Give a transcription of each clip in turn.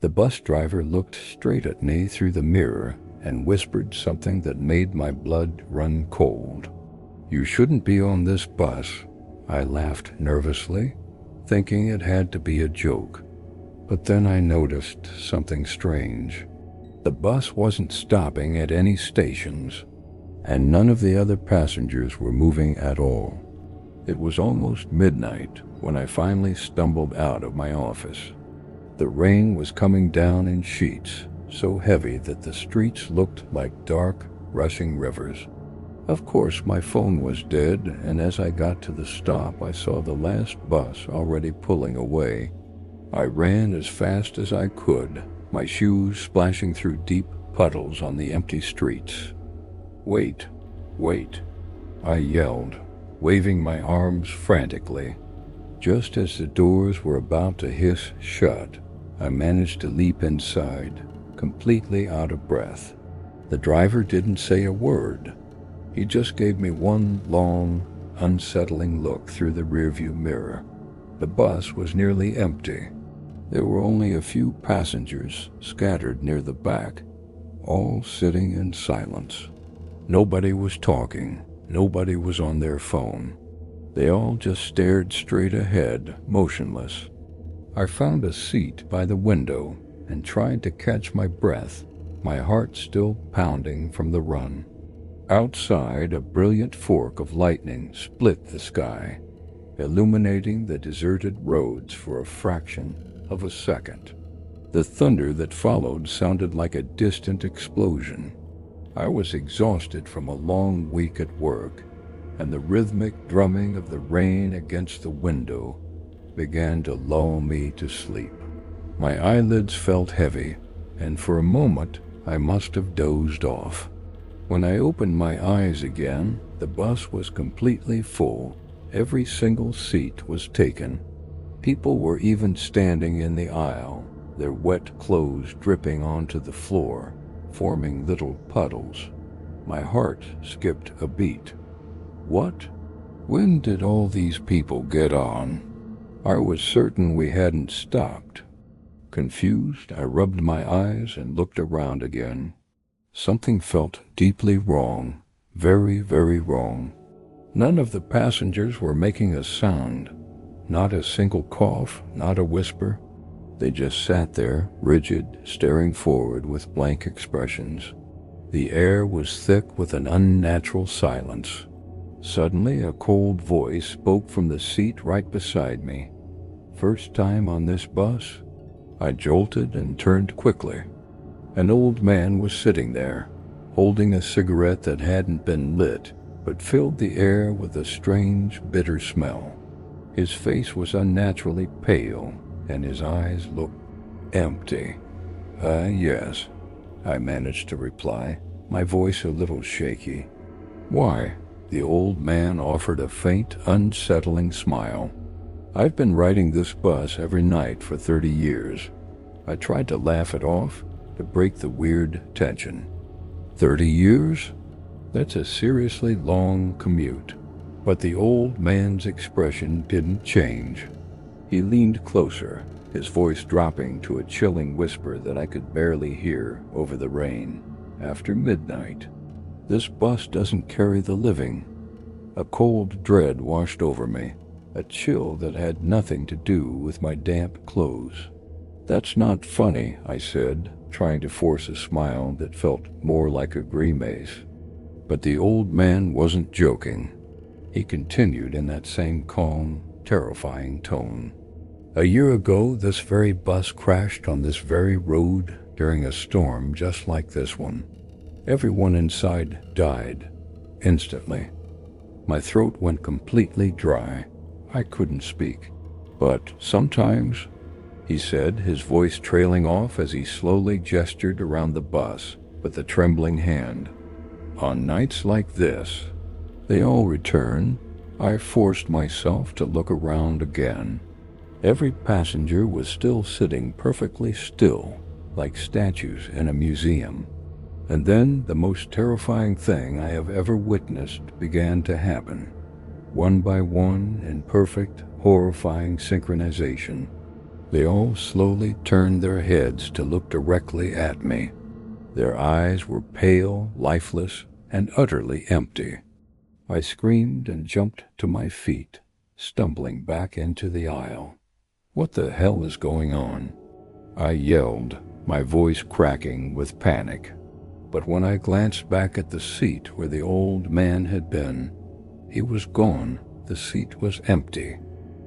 The bus driver looked straight at me through the mirror and whispered something that made my blood run cold. "You shouldn't be on this bus." I laughed nervously, thinking it had to be a joke. But then I noticed something strange. The bus wasn't stopping at any stations, and none of the other passengers were moving at all. It was almost midnight when I finally stumbled out of my office. The rain was coming down in sheets, so heavy that the streets looked like dark, rushing rivers. Of course, my phone was dead, and as I got to the stop, I saw the last bus already pulling away. I ran as fast as I could, my shoes splashing through deep puddles on the empty streets. "Wait, wait," I yelled, waving my arms frantically. Just as the doors were about to hiss shut, I managed to leap inside, completely out of breath. The driver didn't say a word. He just gave me one long, unsettling look through the rearview mirror. The bus was nearly empty. There were only a few passengers scattered near the back, all sitting in silence. Nobody was talking. Nobody was on their phone. They all just stared straight ahead, motionless. I found a seat by the window and tried to catch my breath, my heart still pounding from the run. Outside, a brilliant fork of lightning split the sky, illuminating the deserted roads for a fraction of a second. The thunder that followed sounded like a distant explosion. I was exhausted from a long week at work, and the rhythmic drumming of the rain against the window began to lull me to sleep. My eyelids felt heavy, and for a moment I must have dozed off. When I opened my eyes again, the bus was completely full. Every single seat was taken. People were even standing in the aisle, their wet clothes dripping onto the floor, forming little puddles. My heart skipped a beat. What? When did all these people get on? I was certain we hadn't stopped. Confused, I rubbed my eyes and looked around again. Something felt deeply wrong, very, very wrong. None of the passengers were making a sound, not a single cough, not a whisper. They just sat there, rigid, staring forward with blank expressions. The air was thick with an unnatural silence. Suddenly, a cold voice spoke from the seat right beside me. "First time on this bus?" I jolted and turned quickly. An old man was sitting there, holding a cigarette that hadn't been lit, but filled the air with a strange, bitter smell. His face was unnaturally pale, and his eyes looked empty. Yes," I managed to reply, my voice a little shaky. "Why?" The old man offered a faint, unsettling smile. "I've been riding this bus every night for 30 years. I tried to laugh it off, to break the weird tension. 30 years? That's a seriously long commute." But the old man's expression didn't change. He leaned closer, his voice dropping to a chilling whisper that I could barely hear over the rain. "After midnight, this bus doesn't carry the living." A cold dread washed over me, a chill that had nothing to do with my damp clothes. "That's not funny," I said, trying to force a smile that felt more like a grimace. But the old man wasn't joking. He continued in that same calm, terrifying tone. "A year ago, this very bus crashed on this very road during a storm just like this one. Everyone inside died, instantly. My throat went completely dry. I couldn't speak. But sometimes," he said, his voice trailing off as he slowly gestured around the bus with a trembling hand, "on nights like this, they all return." I forced myself to look around again. Every passenger was still sitting perfectly still, like statues in a museum. And then the most terrifying thing I have ever witnessed began to happen. One by one, in perfect, horrifying synchronization, They all slowly turned their heads to look directly at me. Their eyes were pale, lifeless, and utterly empty. I screamed and jumped to my feet, stumbling back into the aisle. "What the hell is going on?" I yelled, my voice cracking with panic. But when I glanced back at the seat where the old man had been, he was gone. The seat was empty.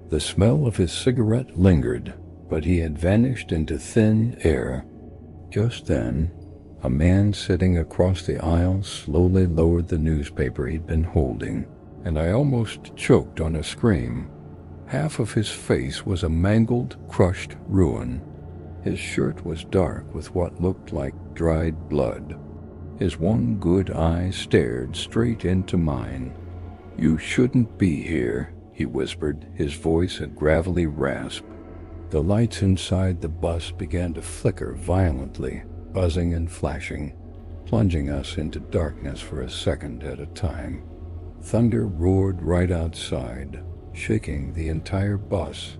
The smell of his cigarette lingered, but he had vanished into thin air. Just then, a man sitting across the aisle slowly lowered the newspaper he'd been holding, and I almost choked on a scream. Half of his face was a mangled, crushed ruin. His shirt was dark with what looked like dried blood. His one good eye stared straight into mine. "You shouldn't be here," he whispered, his voice a gravelly rasp. The lights inside the bus began to flicker violently, buzzing and flashing, plunging us into darkness for a second at a time. Thunder roared right outside, shaking the entire bus.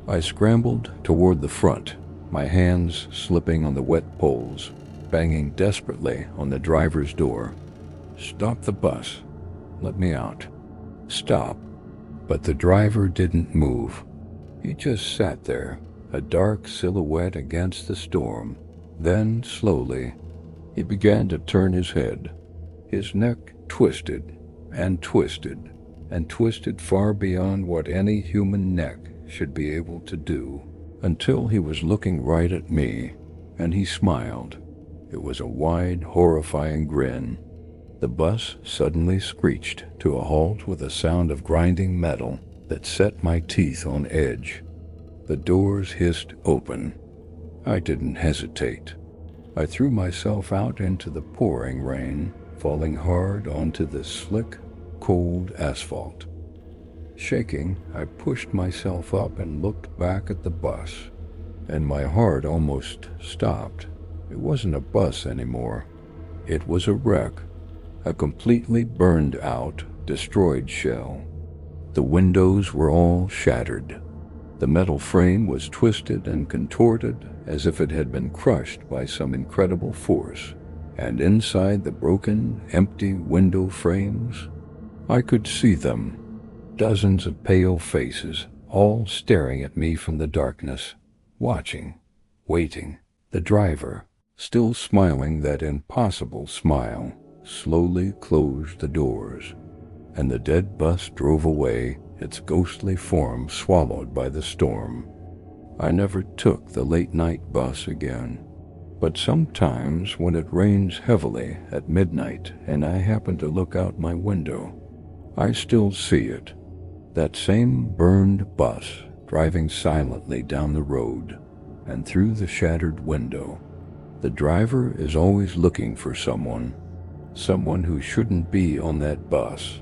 I scrambled toward the front, my hands slipping on the wet poles, banging desperately on the driver's door. "Stop the bus. Let me out. Stop." But the driver didn't move. He just sat there, a dark silhouette against the storm. Then, slowly, he began to turn his head. His neck twisted and twisted and twisted far beyond what any human neck should be able to do, until he was looking right at me, and he smiled. It was a wide, horrifying grin. The bus suddenly screeched to a halt with a sound of grinding metal that set my teeth on edge. The doors hissed open. I didn't hesitate. I threw myself out into the pouring rain, falling hard onto the slick, cold asphalt. Shaking, I pushed myself up and looked back at the bus, and my heart almost stopped. It wasn't a bus anymore. It was a wreck, a completely burned out, destroyed shell. The windows were all shattered. The metal frame was twisted and contorted as if it had been crushed by some incredible force, and inside the broken, empty window frames, I could see them, dozens of pale faces, all staring at me from the darkness, watching, waiting. The driver, still smiling that impossible smile, slowly closed the doors, and the dead bus drove away, its ghostly form swallowed by the storm. I never took the late-night bus again, but sometimes when it rains heavily at midnight and I happen to look out my window, I still see it, that same burned bus driving silently down the road, and through the shattered window. The driver is always looking for someone who shouldn't be on that bus.